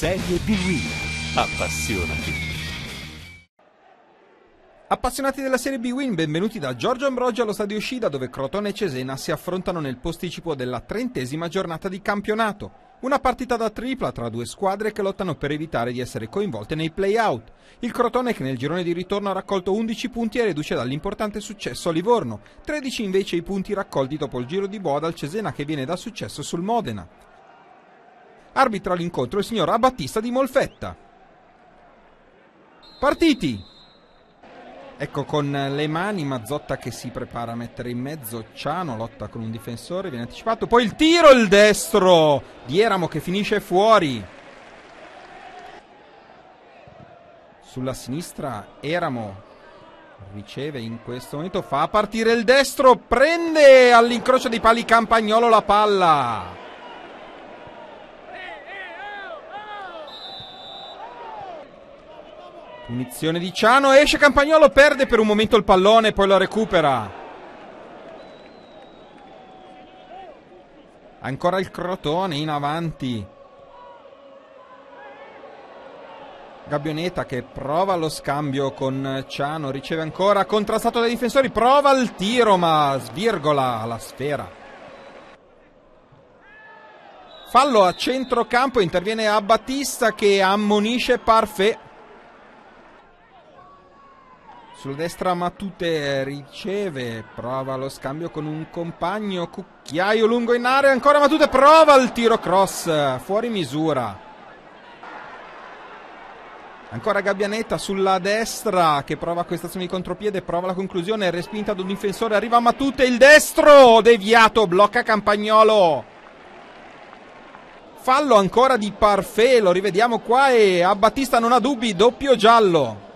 Serie B-Win. Appassionati. Appassionati della Serie B-Win, benvenuti da Giorgio Ambrogio allo Stadio Scida, dove Crotone e Cesena si affrontano nel posticipo della 30ª giornata di campionato. Una partita da tripla tra due squadre che lottano per evitare di essere coinvolte nei play-out. Il Crotone, che nel girone di ritorno ha raccolto 11 punti e reduce dall'importante successo a Livorno, 13 invece i punti raccolti dopo il giro di boa dal Cesena, che viene dal successo sul Modena. Arbitra l'incontro il signor Abattista di Molfetta. Partiti! Ecco, con le mani Mazzotta che si prepara a mettere in mezzo Ciano, lotta con un difensore, viene anticipato, poi il tiro, il destro di Eramo che finisce fuori. Sulla sinistra Eramo riceve in questo momento, fa partire il destro, prende all'incrocio dei pali Campagnolo la palla. Punizione di Ciano, esce Campagnolo, perde per un momento il pallone, poi lo recupera. Ancora il Crotone in avanti. Gabbioneta che prova lo scambio con Ciano, riceve ancora, contrastato dai difensori, prova il tiro ma svirgola la sfera. Fallo a centrocampo, interviene Abattista che ammonisce Parfait. Sulla destra Matute riceve, prova lo scambio con un compagno, cucchiaio lungo in area, ancora Matute, prova il tiro cross, fuori misura. Ancora Gabbianetta sulla destra che prova questa azione di contropiede, prova la conclusione, respinta da un difensore, arriva Matute, il destro, deviato, blocca Campagnolo. Fallo ancora di Parfait, lo rivediamo qua e Abattista non ha dubbi, doppio giallo.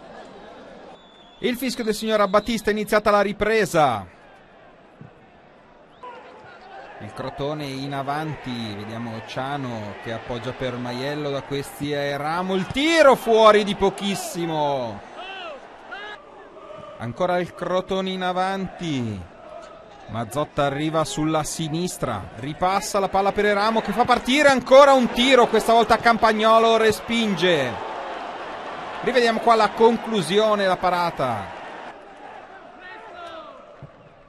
Il fischio del signor Abattista, è iniziata la ripresa. Il Crotone in avanti, vediamo Ciano che appoggia per Maiello, da questi è Eramo, il tiro fuori di pochissimo. Ancora il Crotone in avanti. Mazzotta arriva sulla sinistra, ripassa la palla per Eramo che fa partire ancora un tiro, questa volta Campagnolo respinge. Rivediamo qua la conclusione, la parata.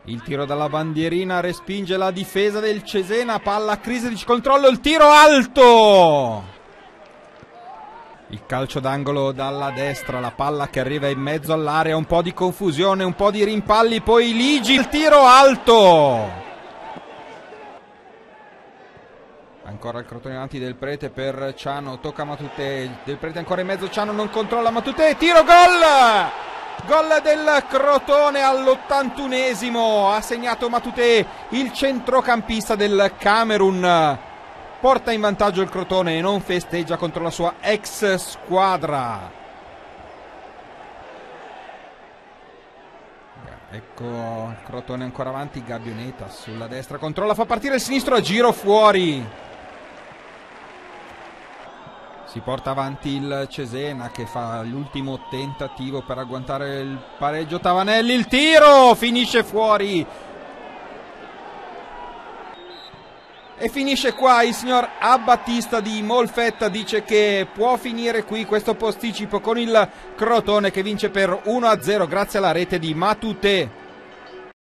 Il tiro dalla bandierina respinge la difesa del Cesena, palla Krisic, controllo, il tiro alto. Il calcio d'angolo dalla destra, la palla che arriva in mezzo all'area, un po' di confusione, un po' di rimpalli, poi Ligi, il tiro alto. Ancora il Crotone avanti, Del Prete per Ciano, tocca Matute, Del Prete ancora in mezzo, Ciano non controlla Matute, tiro, gol! Gol del Crotone all'81esimo, ha segnato Matute, il centrocampista del Camerun, porta in vantaggio il Crotone e non festeggia contro la sua ex squadra. Ecco il Crotone ancora avanti, Gabbioneta sulla destra, controlla, fa partire il sinistro, a giro fuori. Si porta avanti il Cesena che fa l'ultimo tentativo per agguantare il pareggio. Tavanelli, il tiro, finisce fuori. E finisce qua, il signor Abattista di Molfetta dice che può finire qui questo posticipo con il Crotone che vince per 1-0 grazie alla rete di Matute.